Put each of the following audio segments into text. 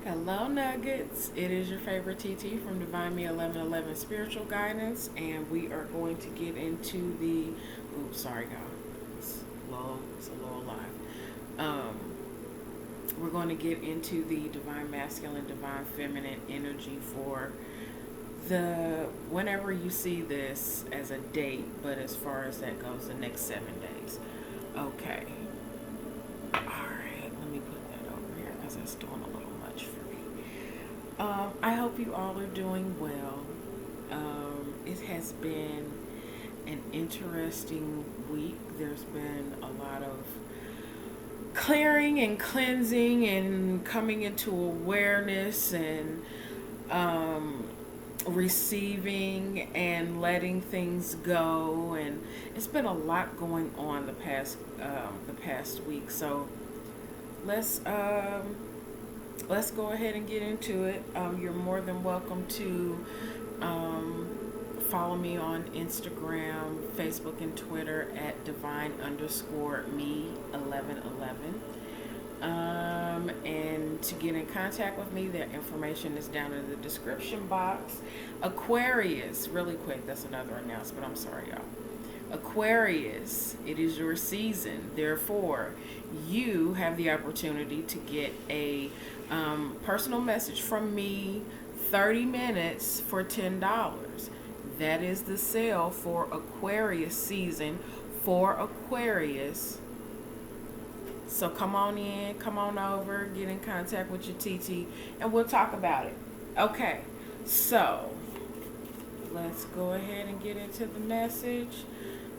Hello, Nuggets. It is your favorite TT from Divine Me 1111 Spiritual Guidance, and we are going to get into the. Oops, sorry, y'all. It's a little live. We're going to get into the Divine Masculine, Divine Feminine energy for the whenever you see this as a date, but as far as that goes, the next 7 days. Okay. All right. Let me put that over here because that's doing a little much for me. I hope you all are doing well. It has been an interesting week. There's been a lot of clearing and cleansing and coming into awareness and receiving and letting things go, and it's been a lot going on the past week. So let's go ahead and get into it. You're more than welcome to follow me on Instagram, Facebook, and Twitter at divine_me1111. And to get in contact with me, their information is down in the description box. Aquarius, really quick, that's another announcement. I'm sorry, y'all. Aquarius, it is your season. Therefore, you have the opportunity to get a personal message from me, 30 minutes for $10. That is the sale for Aquarius season for Aquarius. So come on in, come on over, get in contact with your TT, and we'll talk about it. Okay, so let's go ahead and get into the message.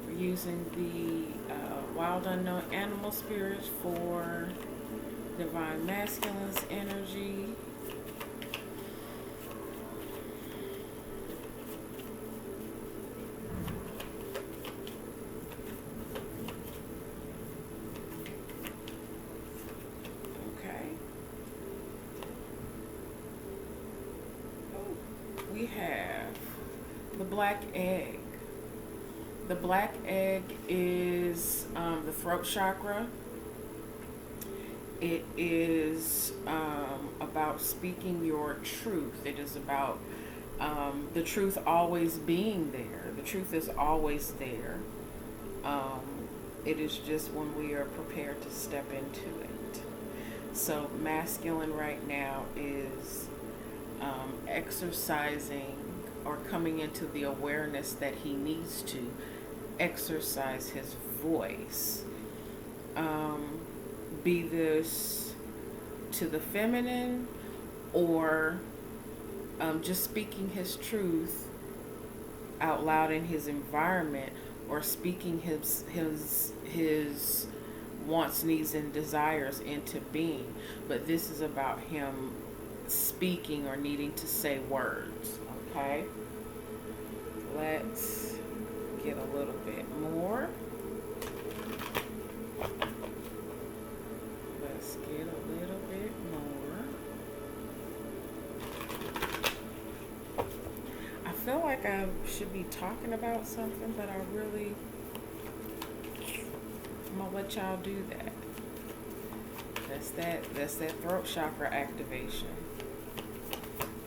We're using the Wild Unknown Animal Spirits for Divine Masculine's energy. We have the black egg. The black egg is the throat chakra. It is about speaking your truth. It is about the truth always being there. The truth is always there. It is just when we are prepared to step into it. So masculine right now is exercising or coming into the awareness that he needs to exercise his voice. Be this to the feminine or just speaking his truth out loud in his environment, or speaking his wants, needs, and desires into being. But this is about him speaking or needing to say words. Okay, let's get a little bit more. Let's get a little bit more. I feel like I should be talking about something, but I'm gonna let y'all do that. That's that throat chakra activation.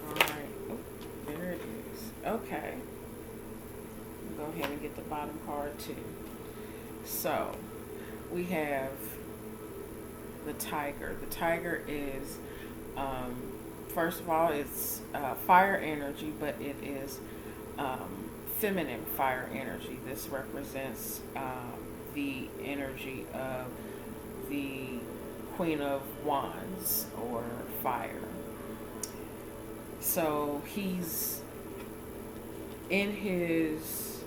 Alright. Oh, there it is. Okay. Go ahead and get the bottom card too. So we have the tiger. The tiger is first of all, it's fire energy, but it is feminine fire energy. This represents the energy of the Queen of Wands, or fire. So he's in his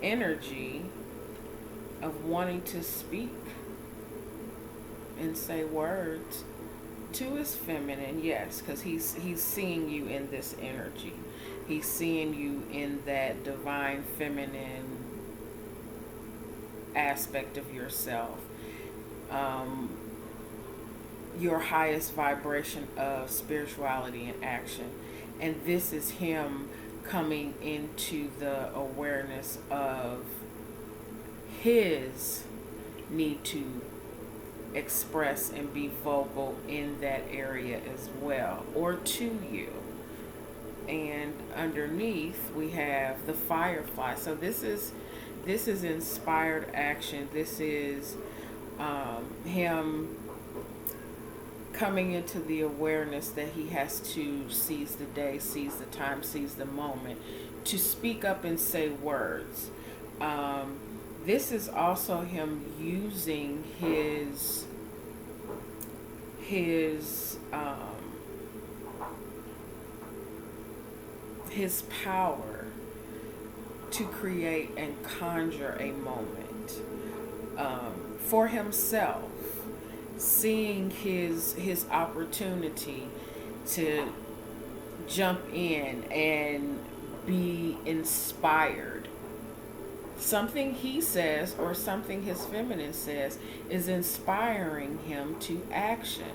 energy of wanting to speak and say words to his feminine, yes, because he's seeing you in this energy. He's seeing you in that divine feminine aspect of yourself. Your highest vibration of spirituality and action. And this is him coming into the awareness of his need to express and be vocal in that area as well, or to you. And underneath we have the firefly. So this is inspired action. This is him coming into the awareness that he has to seize the day, seize the time, seize the moment to speak up and say words. This is also him using his power to create and conjure a moment for himself, seeing his opportunity to jump in and be inspired. Something he says or something his feminine says is inspiring him to action.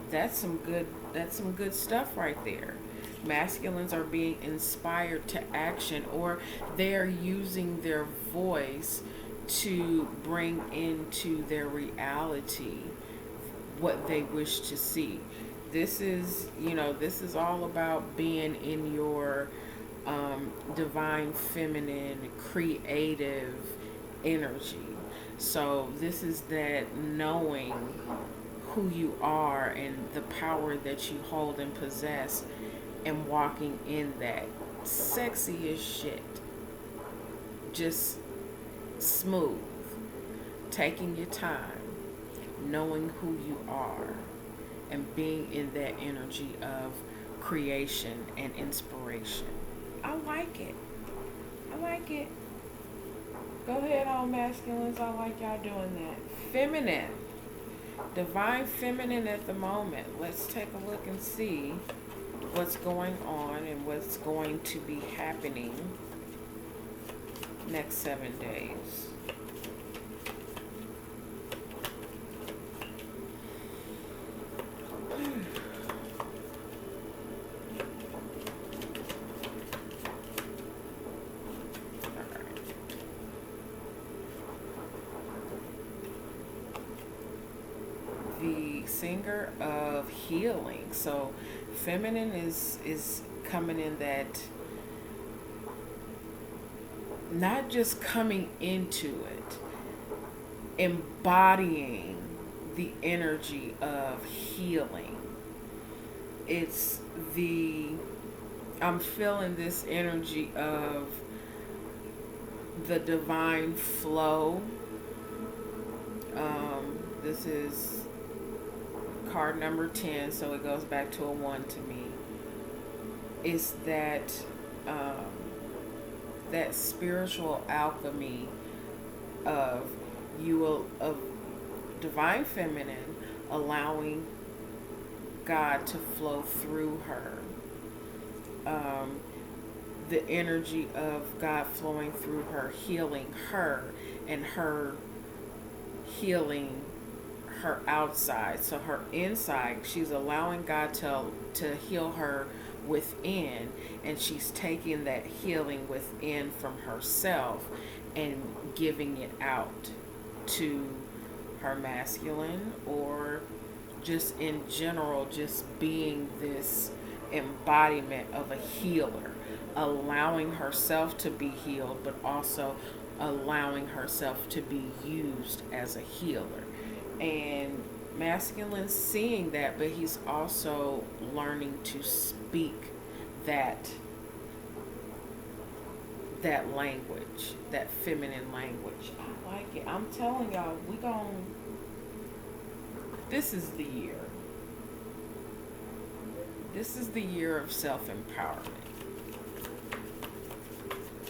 That's some good stuff right there. Masculines are being inspired to action, or they're using their voice to bring into their reality what they wish to see. This is all about being in your divine feminine creative energy. So this is that knowing who you are and the power that you hold and possess, and walking in that. Sexy as shit. Just smooth. Taking your time. Knowing who you are. And being in that energy of creation and inspiration. I like it. I like it. Go ahead on, masculines. I like y'all doing that. Feminine. Divine feminine at the moment. Let's take a look and see what's going on and what's going to be happening next 7 days. The singer of healing. So feminine is coming in that, not just coming into it, embodying the energy of healing. It's I'm feeling this energy of the divine flow. This is card number 10, so it goes back to a 1 to me. It's that that spiritual alchemy of divine feminine allowing God to flow through her. The energy of God flowing through her, healing her, and her healing her outside. So her inside, she's allowing God to heal her within, and she's taking that healing within from herself and giving it out to her masculine, or just in general, just being this embodiment of a healer, allowing herself to be healed, but also allowing herself to be used as a healer. And masculine seeing that, but he's also learning to speak that language, that feminine language. I like it. I'm telling y'all, this is the year. This is the year of self-empowerment.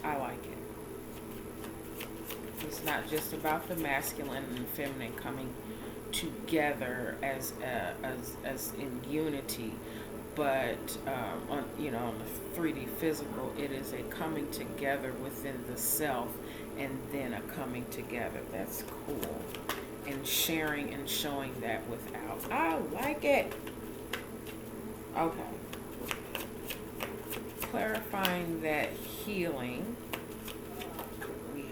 I like it. It's not just about the masculine and feminine coming together as in unity, but on the 3D physical, it is a coming together within the self, and then a coming together. That's cool. And sharing and showing that without. I like it. Okay. Clarifying that healing. We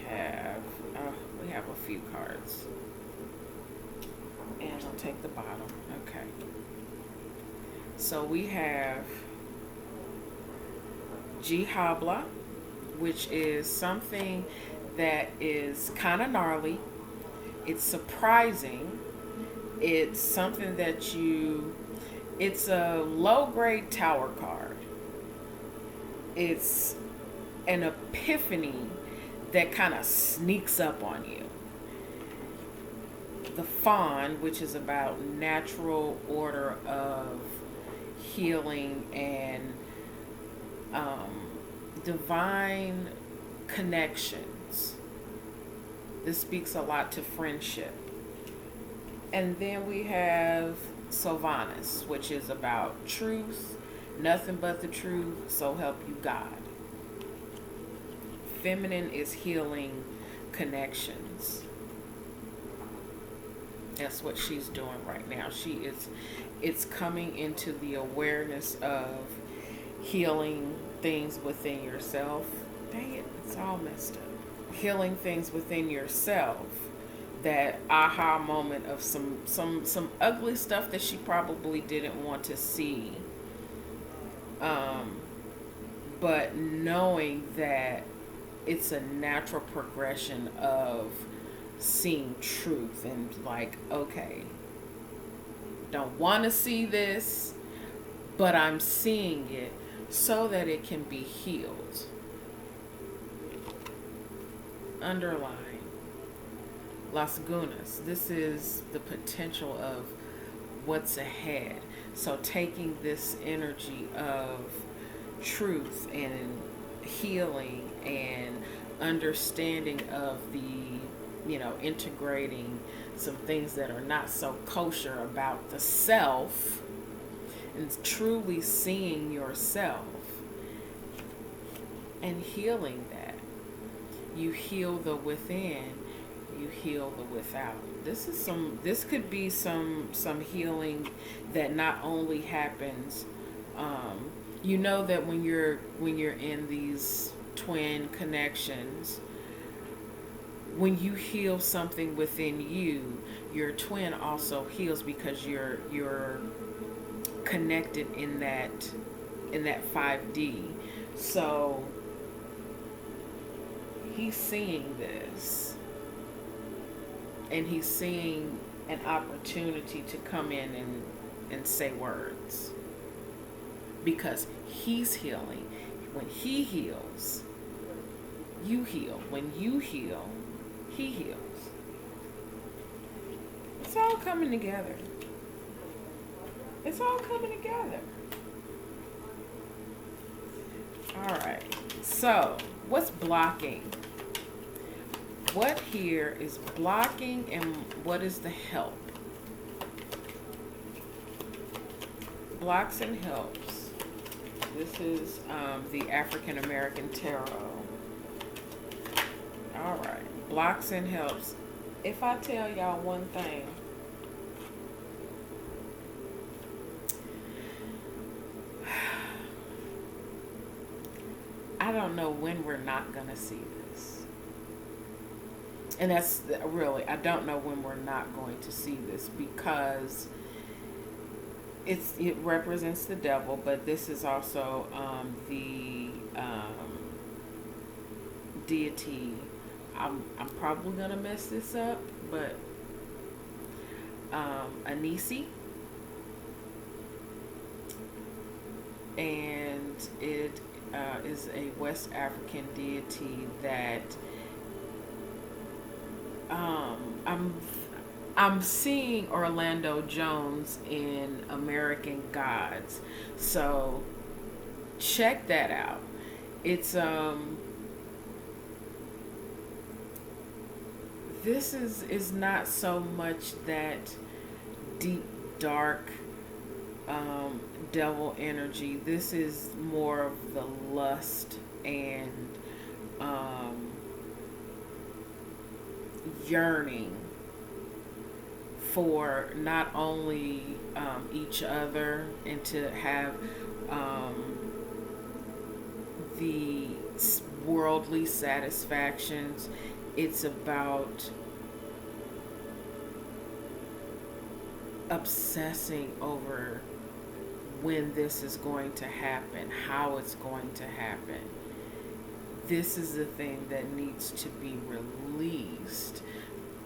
have a few cards. take the bottom. Okay. So we have G Habla, which is something that is kind of gnarly. It's surprising. It's something that it's a low grade tower card. It's an epiphany that kind of sneaks up on you. The Fawn, which is about natural order of healing and divine connections. This speaks a lot to friendship. And then we have Sylvanus, which is about truth, nothing but the truth, so help you God. Feminine is healing connections. That's what she's doing right now. It's coming into the awareness of healing things within yourself. Dang it, it's all messed up. Healing things within yourself. That aha moment of some ugly stuff that she probably didn't want to see. But knowing that it's a natural progression of seeing truth and like, okay, don't want to see this, but I'm seeing it so that it can be healed. Underline Las Gunas. This is the potential of what's ahead. So taking this energy of truth and healing and understanding of the, integrating some things that are not so kosher about the self and truly seeing yourself and healing that. You heal the within, you heal the without. This could be some healing that not only happens, that when you're in these twin connections, when you heal something within you, your twin also heals because you're connected in that 5D. So he's seeing this, and he's seeing an opportunity to come in and say words, because he's healing. When he heals, you heal. When you heal, he heals. It's all coming together. It's all coming together. All right. So, what's blocking? What here is blocking, and what is the help? Blocks and helps. This is the African American Tarot. All right. Blocks and helps. If I tell y'all one thing, I don't know when we're not going to see this. And that's really, I don't know when we're not going to see this, because it represents the devil, but this is also the deity. I'm probably going to mess this up, but Anisi. And it is a West African deity that I'm seeing Orlando Jones in American Gods. So check that out. It's this is not so much that deep, dark devil energy. This is more of the lust and yearning for not only each other, and to have the worldly satisfactions. It's about obsessing over when this is going to happen, how it's going to happen. This is the thing that needs to be released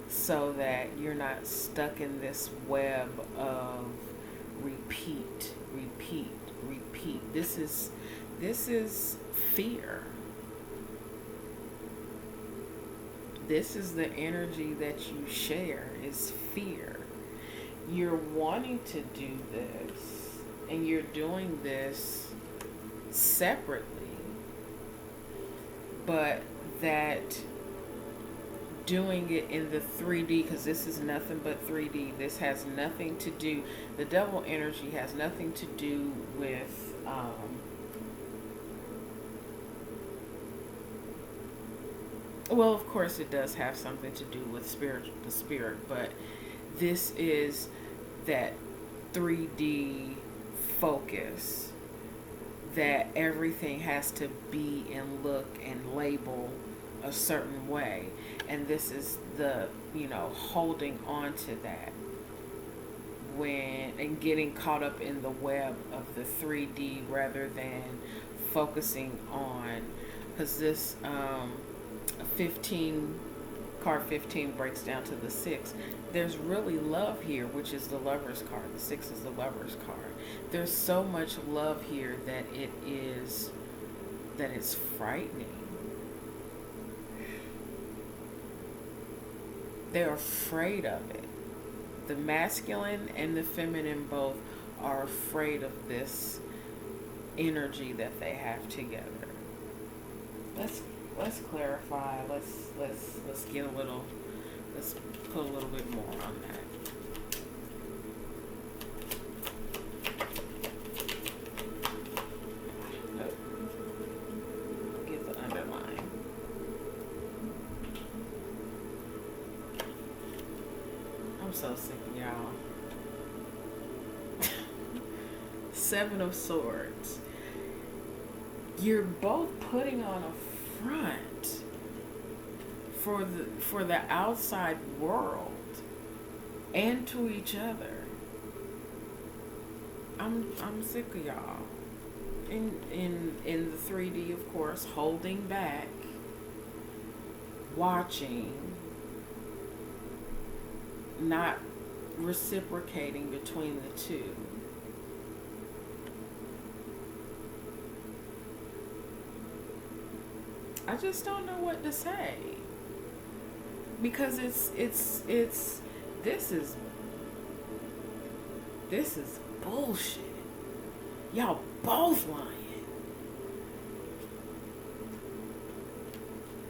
so that you're not stuck in this web of repeat, repeat, repeat. This is fear. This is the energy that you share, is fear. You're wanting to do this, and you're doing this separately, but that doing it in the 3D, because this is nothing but 3D. This has nothing to do, the devil energy has nothing to do with well, of course it does have something to do with the spirit, but this is that 3D focus, that everything has to be and look and label a certain way. And this is the, holding on to that and getting caught up in the web of the 3D rather than focusing on, because this 15, card 15 breaks down to the 6. There's really love here, which is the Lover's card. The 6 is the Lover's card. There's so much love here that it's frightening. They're afraid of it. The masculine and the feminine both are afraid of this energy that they have together. Let's clarify. Let's get let's put a little bit more on that. Get the underline. I'm so sick of y'all. 7 of Swords. You're both putting on a front for the outside world and to each other. I'm sick of y'all. In the 3D, of course, holding back, watching, not reciprocating between the two. I just don't know what to say, because this is bullshit. Y'all both lying.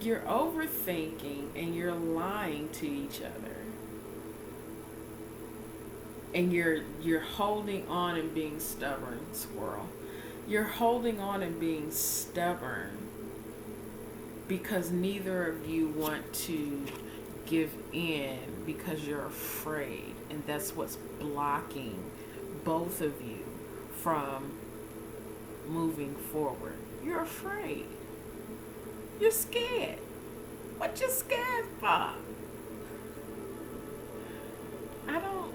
You're overthinking and you're lying to each other. And you're holding on and being stubborn, squirrel. You're holding on and being stubborn because neither of you want to give in, because you're afraid. And that's what's blocking both of you from moving forward. You're afraid. You're scared. What you scared for? I don't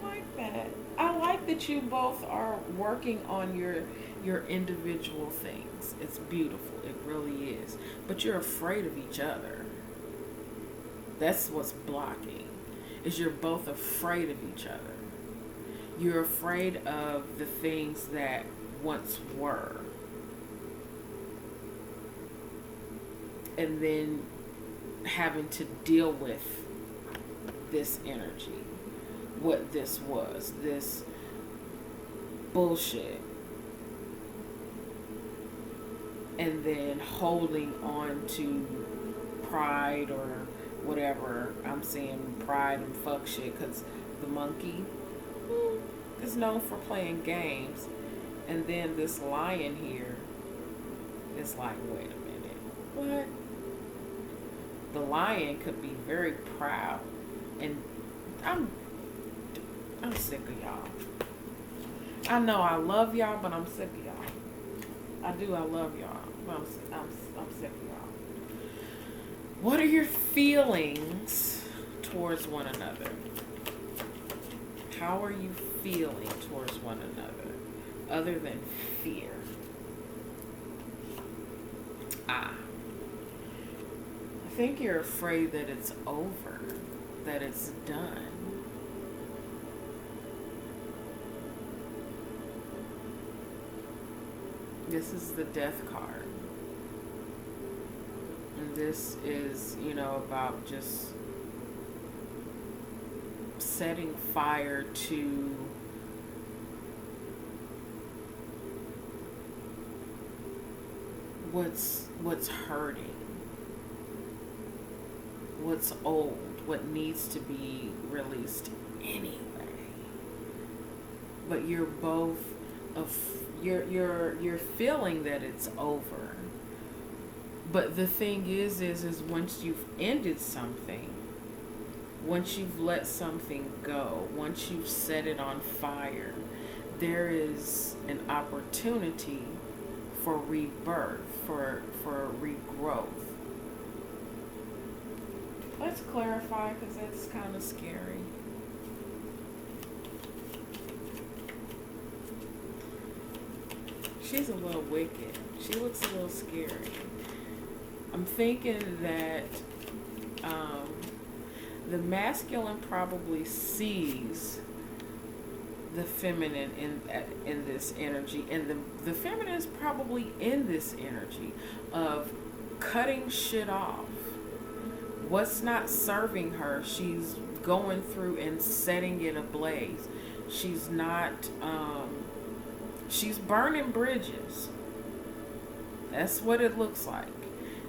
like that. I like that you both are working on your individual things. It's beautiful. It really is. But you're afraid of each other. That's what's blocking. Is you're both afraid of each other. You're afraid of the things that once were. And then having to deal with this energy. What this was. This bullshit. And then holding on to pride or whatever. I'm saying pride and fuck shit because the monkey is known for playing games. And then this lion here is like, wait a minute. What? The lion could be very proud. And I'm sick of y'all. I know I love y'all, but I'm sick of y'all. I love y'all, but I'm sick of y'all. What are your feelings towards one another? How are you feeling towards one another other than fear? I think you're afraid that it's over, that it's done. This is the death card. And this is, about just setting fire to what's hurting, what's old, what needs to be released anyway. But you're both you're feeling that it's over. But the thing is once you've ended something, once you've let something go, once you've set it on fire, there is an opportunity for rebirth, for regrowth. Let's clarify, because that's kind of scary. She's a little wicked. She looks a little scary. I'm thinking that the masculine probably sees the feminine in this energy, and the feminine is probably in this energy of cutting shit off. What's not serving her, she's going through and setting it ablaze. She's not she's burning bridges. That's what it looks like.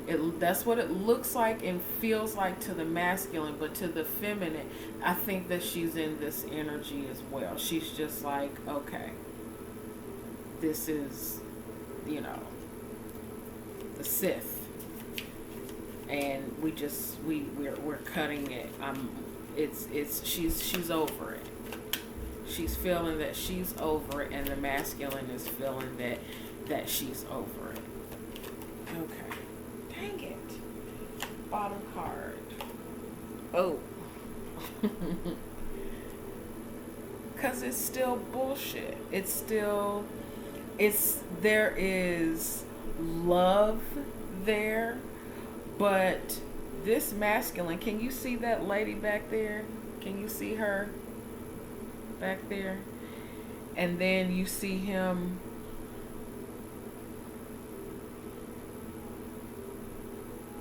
That's what it looks like and feels like to the masculine, but to the feminine, I think that she's in this energy as well. She's just like, okay, this is, the Sith, and we're cutting it. She's over it. She's feeling that she's over it, and the masculine is feeling that she's over it. Okay. Dang it. Bottom card. Oh. Because it's still bullshit. There is love there, but this masculine, can you see that lady back there? Can you see her back there? And then you see him.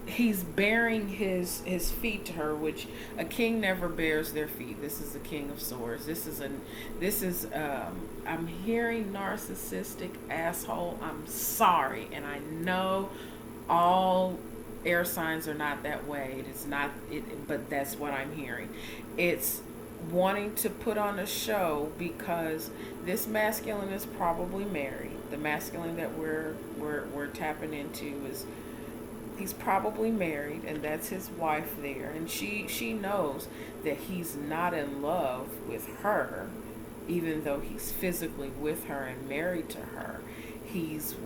He's bearing his feet to her, which a king never bears their feet. This is the King of Swords. This is I'm hearing narcissistic asshole. I'm sorry, and I know all air signs are not that way. It is not it, but that's what I'm hearing. It's wanting to put on a show because this masculine is probably married. The masculine that we're tapping into is, he's probably married, and that's his wife there, and she knows that he's not in love with her, even though he's physically with her and married to her. He's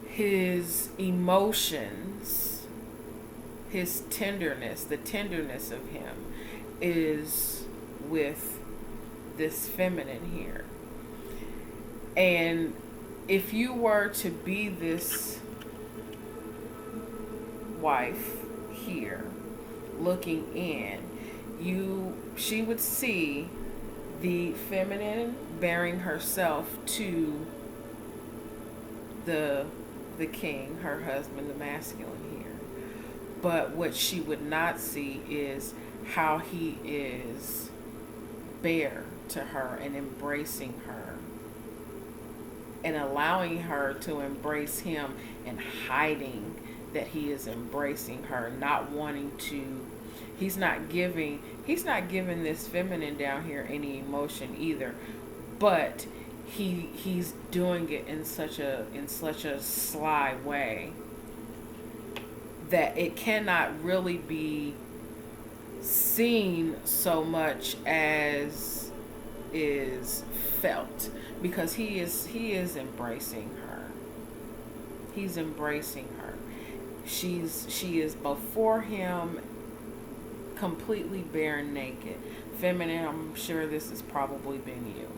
his emotions, his tenderness, the tenderness of him is with this feminine here. And if you were to be this wife here looking in, she would see the feminine bearing herself to the king, her husband, the masculine here. But what she would not see is how he is bare to her and embracing her, and allowing her to embrace him, and hiding that he is embracing her, not wanting to. He's not giving this feminine down here any emotion either, but he's doing it in such a sly way that it cannot really be seen so much as is felt, because he is embracing her. He's embracing her. She is before him completely bare naked. Feminine, I'm sure this has probably been you.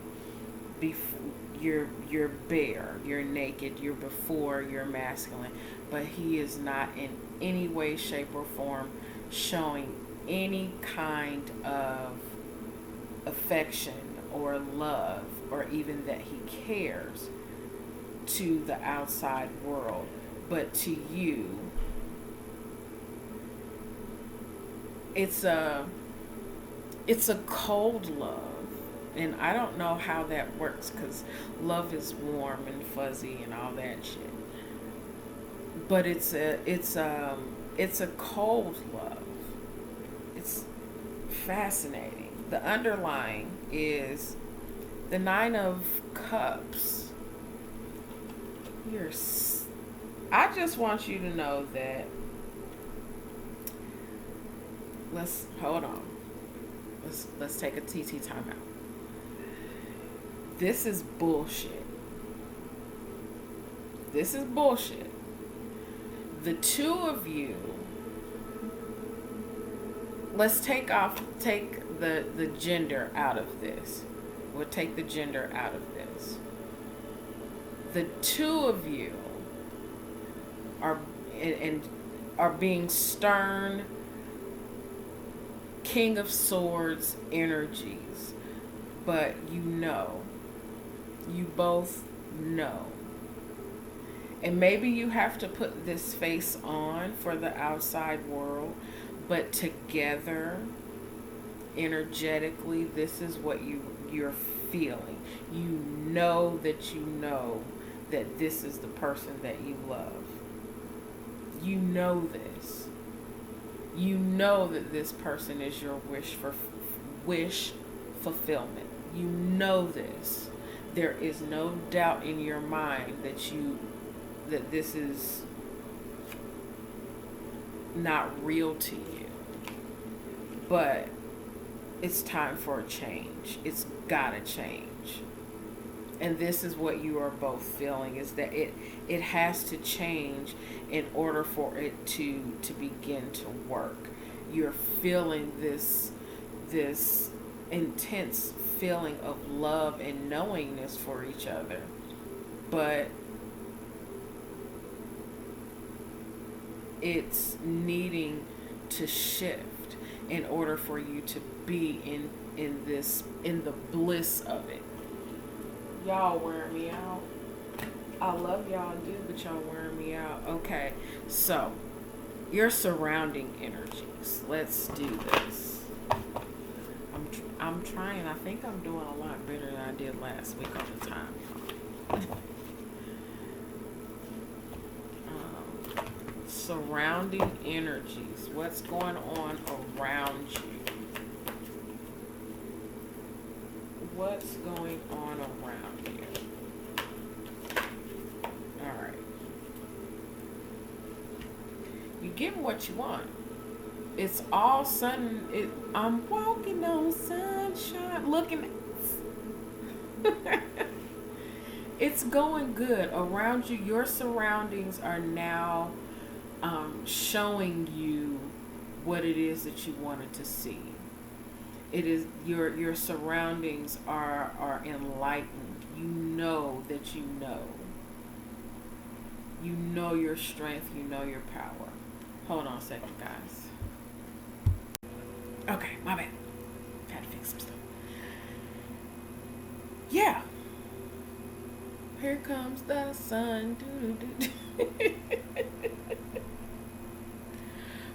You're bare, you're naked, you're before, you're masculine, but he is not in any way, shape, or form showing any kind of affection or love or even that he cares to the outside world. But to you, it's a cold love. And I don't know how that works, because love is warm and fuzzy and all that shit. But it's a cold love. It's fascinating. The underlying is the Nine of Cups. I just want you to know that. Hold on. Let's take a TT timeout. This is bullshit. This is bullshit. The two of you, let's take the gender out of this. We'll take the gender out of this. The two of you are being stern King of Swords energies, but you both know. And maybe you have to put this face on for the outside world, but together, energetically, this is what you're feeling. You know that this is the person that you love. You know this. You know that this person is your wish fulfillment. You know this. There is no doubt in your mind that this is not real to you. But it's time for a change. It's gotta change. And this is what you are both feeling, is that it has to change in order for it to begin to work. You're feeling this intense feeling of love and knowingness for each other, but it's needing to shift in order for you to be in the bliss of it. Y'all wear me out. I love y'all, dude, but y'all wearing me out. Okay, so your surrounding energies. Let's do this. I'm trying. I think I'm doing a lot better than I did last week on the time. Surrounding energies. What's going on around you? What's going on around you? All right. You get what you want. It's all sun. I'm walking on sunshine. Looking. It's going good around you. Your surroundings are now showing you what it is that you wanted to see. It is your surroundings are enlightened. You know that you know. You know your strength. You know your power. Hold on a second, guys. Okay, my bad. Had to fix some stuff. Yeah. Here comes the sun.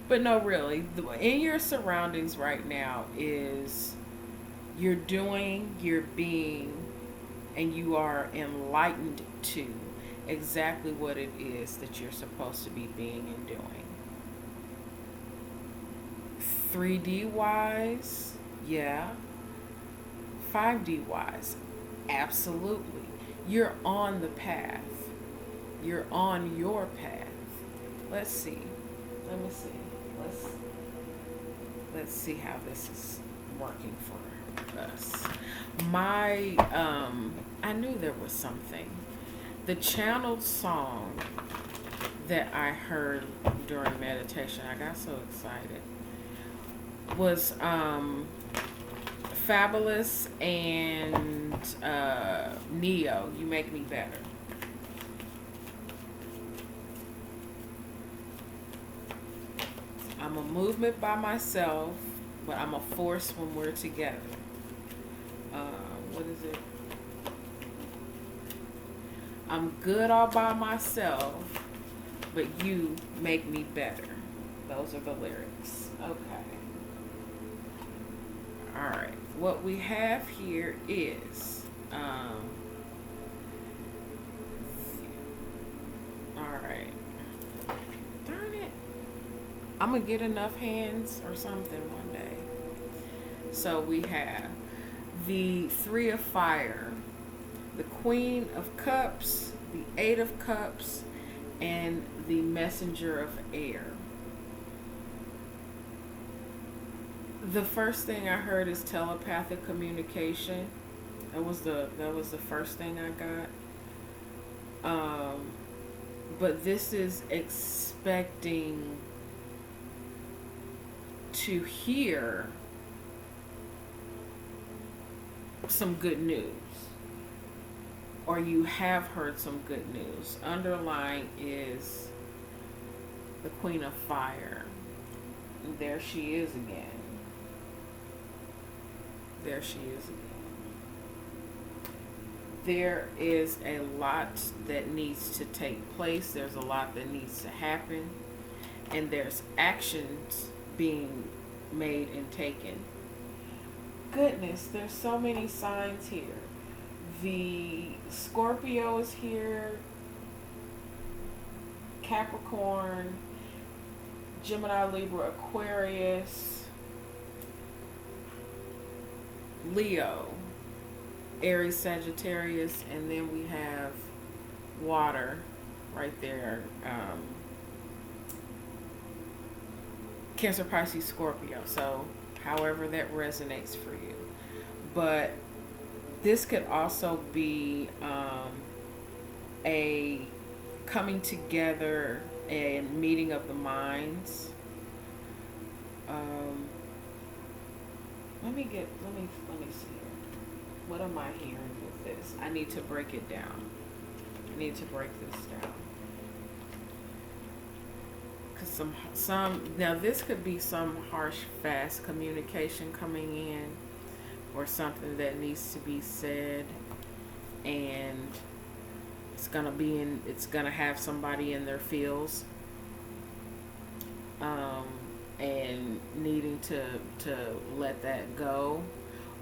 But no, really, in your surroundings right now is you're doing, you're being, and you are enlightened to exactly what it is that you're supposed to be being and doing. 3D wise, yeah. 5D wise, absolutely. You're on the path. You're on your path. Let's see. Let me see. Let's see how this is working for us. I knew there was something. The channeled song that I heard during meditation, I got so excited. was Fabulous and Neo. You Make Me Better. I'm a movement by myself, but I'm a force when we're together. What is it? I'm good all by myself, but you make me better. Those are the lyrics. Okay. All right. What we have here is, all right. Darn it. I'm going to get enough hands or something one day. So we have the Three of Fire, the Queen of Cups, the Eight of Cups, and the Messenger of Air. The first thing I heard is telepathic communication. That was the first thing I got. But this is expecting to hear some good news, or you have heard some good news. Underlying is the Queen of Fire. And there she is again. There she is again. There is a lot that needs to take place. There's a lot that needs to happen. And there's actions being made and taken. Goodness, there's so many signs here. The Scorpio is here. Capricorn, Gemini, Libra, Aquarius, Leo, Aries, Sagittarius, and then we have water right there. Cancer, Pisces, Scorpio. So however that resonates for you. But this could also be a coming together and meeting of the minds. Let me see here. What am I hearing with this? I need to break it down. I need to break this down. Cause some now this could be some harsh, fast communication coming in, or something that needs to be said, and it's gonna have somebody in their feels, and needing to let that go,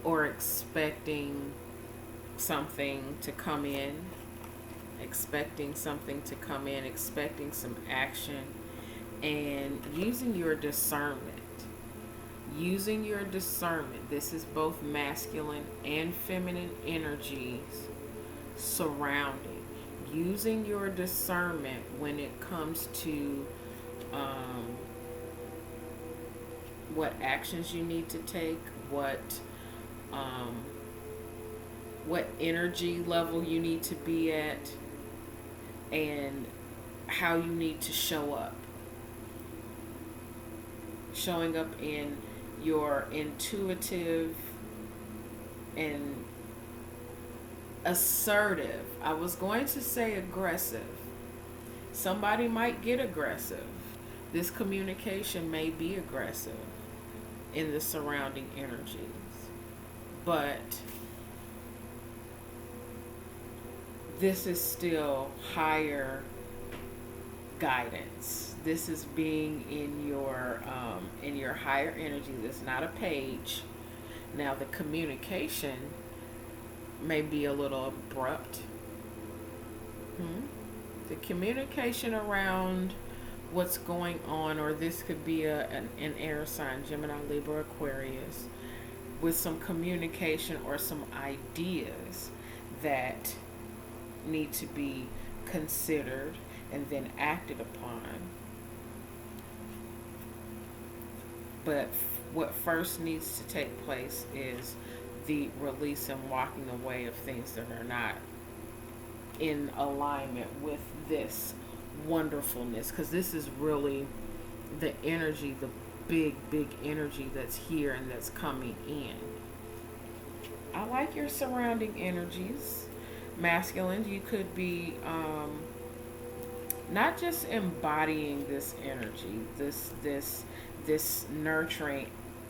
or expecting something to come in, expecting some action, and using your discernment. This is both masculine and feminine energies surrounding. Using your discernment when it comes to what actions you need to take, what energy level you need to be at, and how you need to show up. Showing up in your intuitive and assertive. I was going to say aggressive. Somebody might get aggressive. This communication may be aggressive in the surrounding energies. But this is still higher guidance. This is being in your higher energy. This is not a page. Now the communication may be a little abrupt. The communication around what's going on, or this could be an air sign, Gemini, Libra, Aquarius, with some communication or some ideas that need to be considered and then acted upon. But what first needs to take place is the release and walking away of things that are not in alignment with this wonderfulness, because this is really the energy, big energy that's here and that's coming in. I like your surrounding energies. Masculine, you could be not just embodying this energy, this nurturing,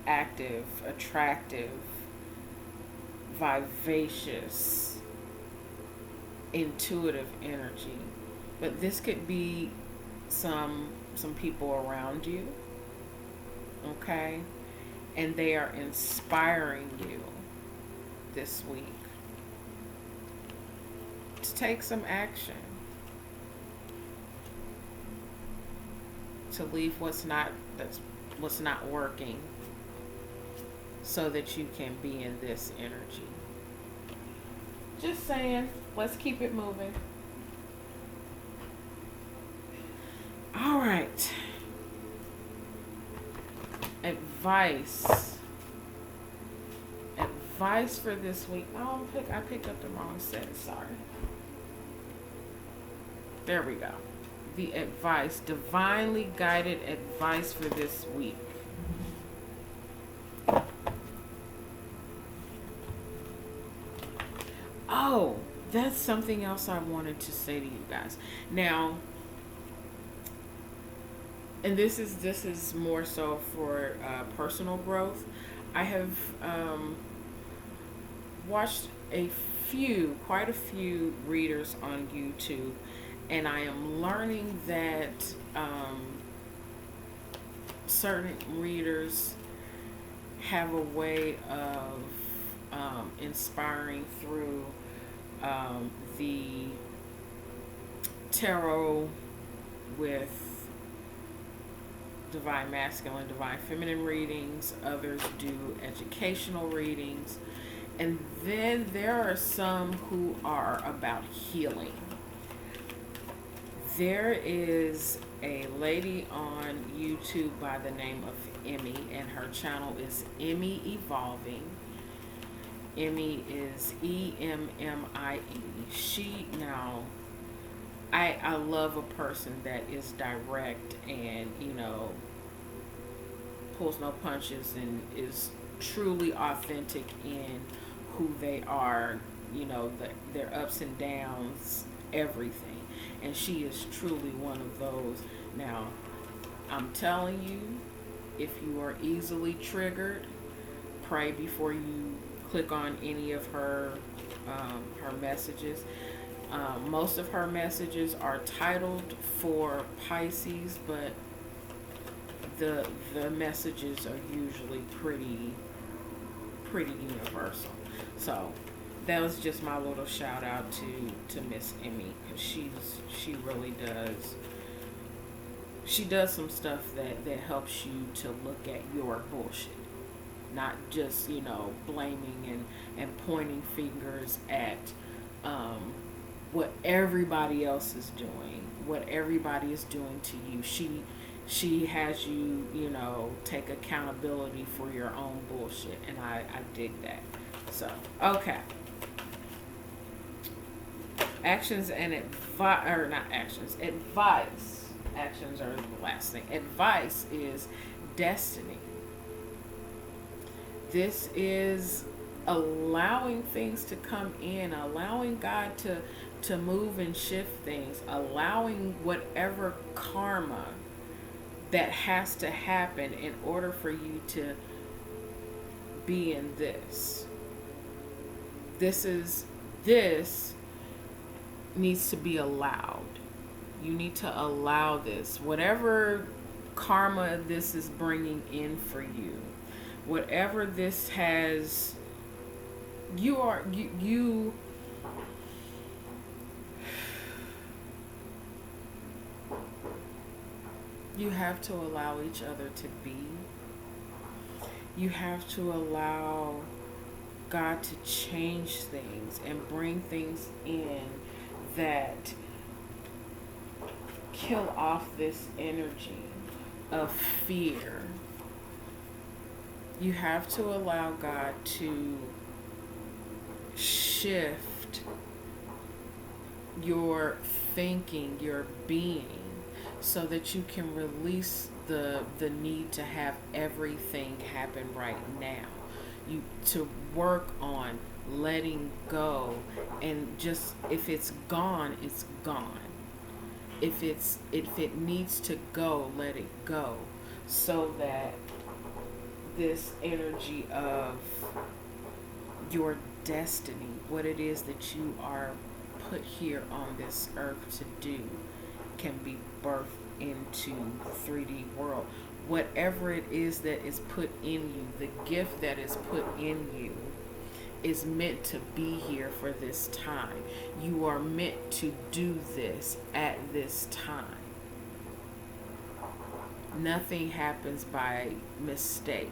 active, attractive, vivacious, intuitive energy, but this could be some people around you, okay, and they are inspiring you this week to take some action, to leave what's not working, so that you can be in this energy. Just saying, let's keep it moving. All right. Advice for this week. Oh, I picked up the wrong set. Sorry. There we go. The advice, divinely guided advice for this week. Oh, that's something else I wanted to say to you guys. Now, and this is more so for personal growth. I have watched quite a few readers on YouTube, and I am learning that certain readers have a way of inspiring through the tarot with divine masculine, divine feminine readings. Others do educational readings. And then there are some who are about healing. There is a lady on YouTube by the name of Emmy, and her channel is Emmy Evolving. Emmy is EMMIE. I love a person that is direct and, pulls no punches and is truly authentic in who they are, their ups and downs, everything. And she is truly one of those. Now, I'm telling you, if you are easily triggered, pray before you click on any of her messages. Most of her messages are titled for Pisces, but the messages are usually pretty universal. So that was just my little shout out to Miss Emmy, because she really does. She does some stuff that helps you to look at your bullshit, not just blaming and pointing fingers at what everybody else is doing, what everybody is doing to you. She has you, take accountability for your own bullshit, and I dig that. So, okay. Actions and advice, or not actions, advice. Actions are the last thing. Advice is destiny. This is allowing things to come in, allowing God to move and shift things, allowing whatever karma that has to happen in order for you to be in this. This needs to be allowed. You need to allow this. Whatever karma this is bringing in for you, whatever this has, you have to allow each other to be. You have to allow God to change things and bring things in that kill off this energy of fear. You have to allow God to shift your thinking, your being, so that you can release the need to have everything happen right now. You to work on letting go, and just if it's gone, it's gone. If it needs to go, let it go, so that this energy of your destiny, what it is that you are put here on this earth to do, can be birthed into 3D world. Whatever it is that is put in you, the gift that is put in you, is meant to be here for this time. You are meant to do this at this time. Nothing happens by mistake.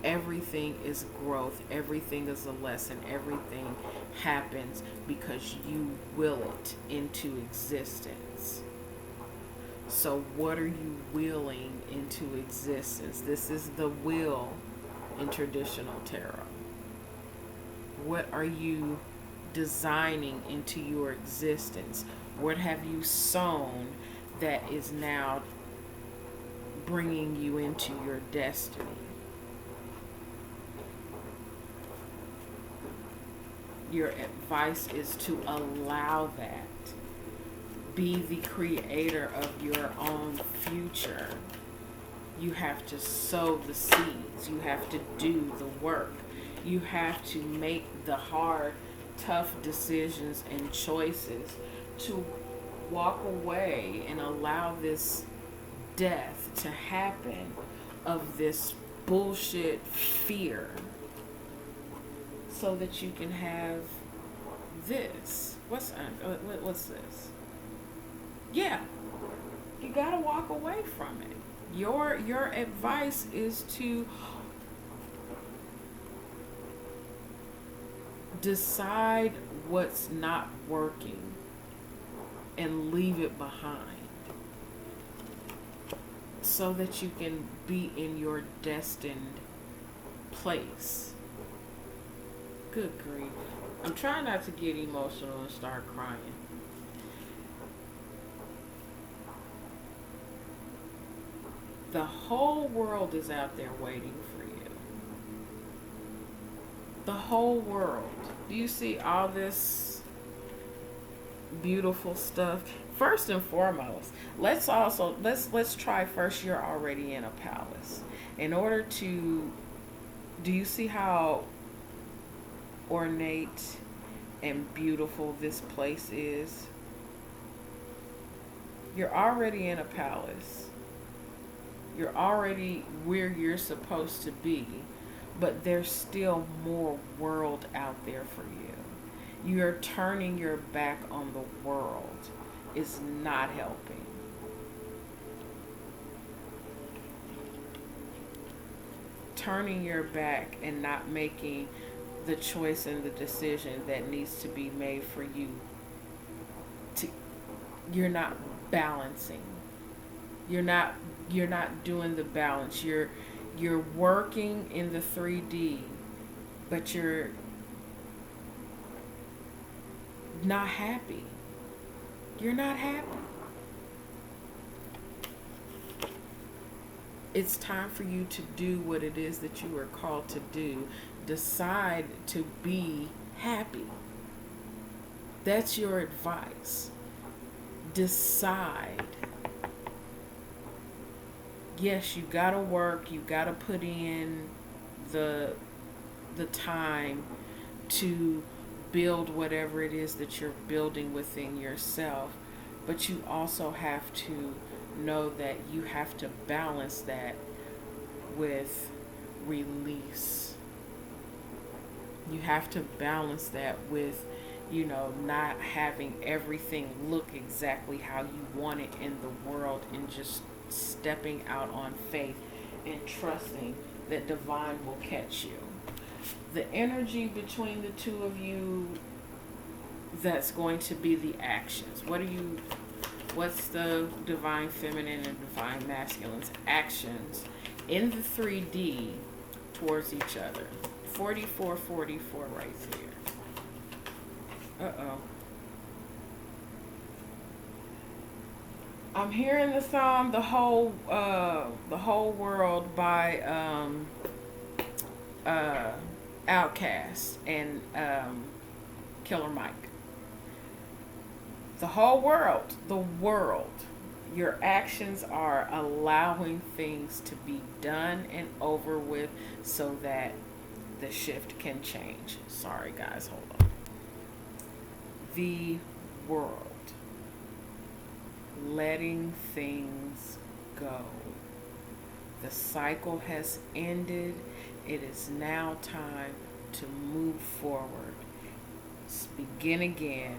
Everything is growth. Everything is a lesson. Everything happens because you will it into existence. So what are you willing into existence? This is the will in traditional tarot. What are you designing into your existence? What have you sown that is now bringing you into your destiny? Your advice is to allow that. Be the creator of your own future. You have to sow the seeds. You have to do the work. You have to make the hard, tough decisions and choices to walk away and allow this death to happen of this bullshit fear, so that you can have this. What's this? Yeah, you gotta walk away from it. Your advice is to decide what's not working and leave it behind, so that you can be in your destined place. Good grief. I'm trying not to get emotional and start crying. The whole world is out there waiting for you. The whole world. Do you see all this beautiful stuff? First and foremost, let's try first. You're already in a palace. In order to, do you see how ornate and beautiful this place is? You're already in a palace. You're already where you're supposed to be, but there's still more world out there for you. You're turning your back on the world is not helping. Turning your back and not making the choice and the decision that needs to be made for you. You're not balancing. You're not doing the balance. You're working in the 3D, but you're not happy. You're not happy. It's time for you to do what it is that you are called to do. Decide to be happy. That's your advice. Decide. Yes, you gotta work. You gotta put in the time to build whatever it is that you're building within yourself, but you also have to know that you have to balance that with release. You have to balance that with, not having everything look exactly how you want it in the world, and just stepping out on faith and trusting that divine will catch you. The energy between the two of you, that's going to be the actions. What's the divine feminine and divine masculine's actions in the 3D towards each other? 44 right here. Uh-oh. I'm hearing the song the whole world by uh, Outkast and Killer Mike. The world. Your actions are allowing things to be done and over with so that the shift can change. Sorry, guys, hold on. The world. Letting things go. The cycle has ended. It is now time to move forward. Begin again.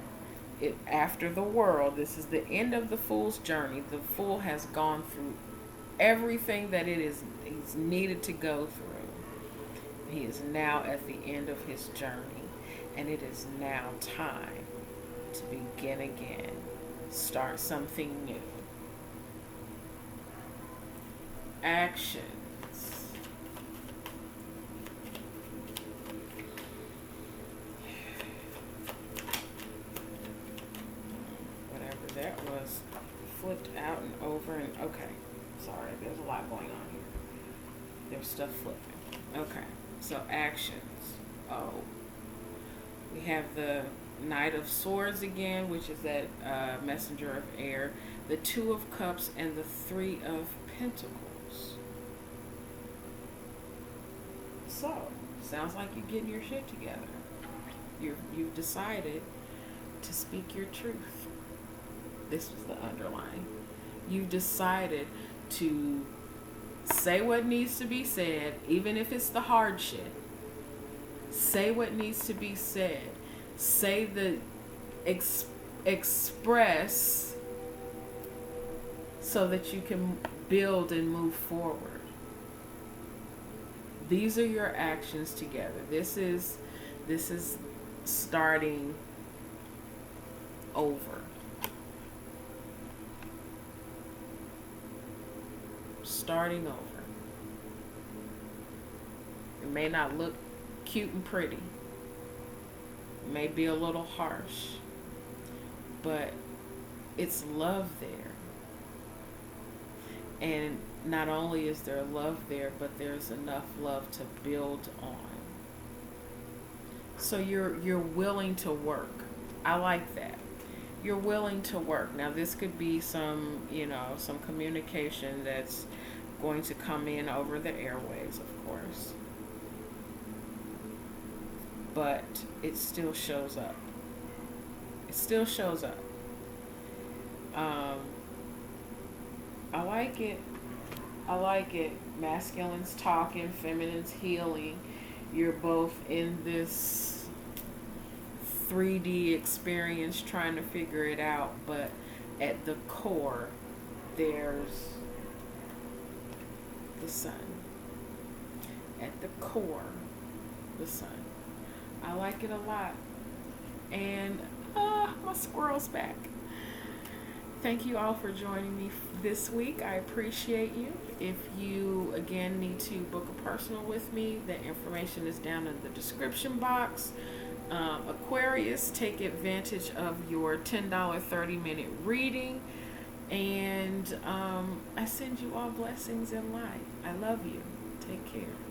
After the world, this is the end of the fool's journey. The fool has gone through everything that he's needed to go through. He is now at the end of his journey, and it is now time to begin again. Start something new. Actions. Whatever that was, flipped out and over and okay. Sorry, there's a lot going on here. There's stuff flipping. Okay, so actions. Oh, we have the Knight of Swords again, which is that messenger of air. The Two of Cups and the Three of Pentacles. So, sounds like you're getting your shit together. You've decided to speak your truth. This was the underlying. You've decided to say what needs to be said, even if it's the hard shit. Say what needs to be said. Say the express so that you can build and move forward. These are your actions together. This is starting over. Starting over. It may not look cute and pretty. It may be a little harsh. But it's love there. And not only is there love there, but there's enough love to build on. So you're willing to work. I like that. You're willing to work. Now this could be some communication that's going to come in over the airwaves, of course. But it still shows up. It still shows up. I like it. I like it. Masculine's talking, feminine's healing. You're both in this 3D experience trying to figure it out, but at the core, there's the sun. At the core, the sun. I like it a lot. And my squirrel's back. Thank you all for joining me this week. I appreciate you. If you, again, need to book a personal with me, the information is down in the description box. Aquarius, take advantage of your $10 30-minute reading. And I send you all blessings in life. I love you. Take care.